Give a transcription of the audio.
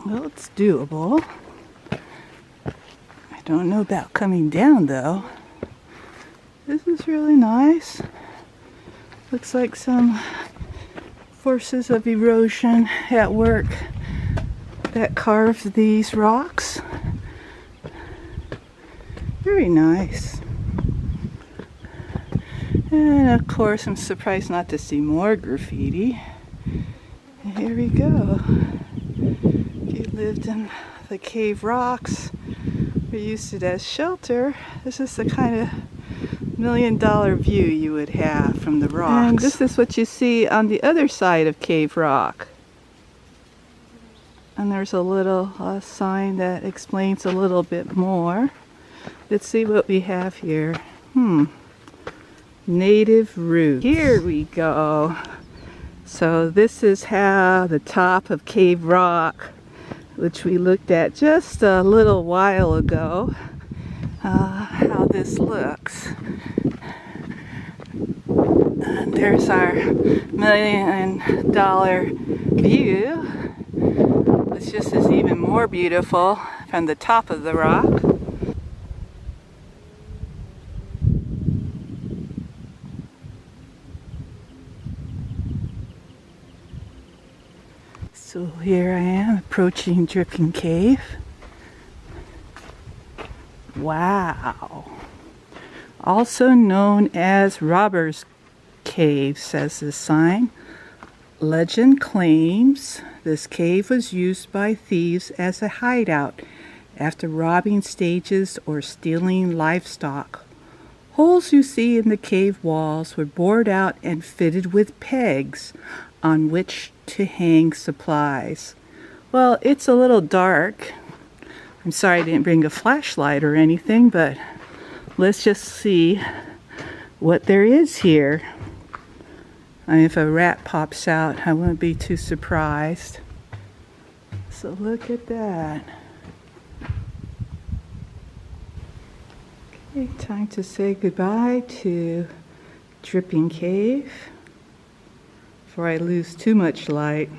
Well, it's doable. I don't know about coming down though. This is really nice. Looks like some forces of erosion at work that carved these rocks. Very nice. And of course, I'm surprised not to see more graffiti. And here we go. If you lived in the cave rocks or used it as shelter, this is the kind of $1 million view you would have from the rocks. And this is what you see on the other side of Cave Rock. And there's a little sign that explains a little bit more. Let's see what we have here. Native root. Here we go. So this is how the top of Cave Rock, which we looked at just a little while ago, how this looks. And there's our $1 million view, which just is even more beautiful from the top of the rock. So here I am approaching Dripping Cave. Wow. Also known as Robber's Cave, says the sign. Legend claims this cave was used by thieves as a hideout after robbing stages or stealing livestock. Holes you see in the cave walls were bored out and fitted with pegs on which to hang supplies. Well, it's a little dark. I'm sorry I didn't bring a flashlight or anything, but let's just see what there is here. And if a rat pops out, I wouldn't be too surprised. So look at that. Okay, time to say goodbye to Dripping Cave before I lose too much light.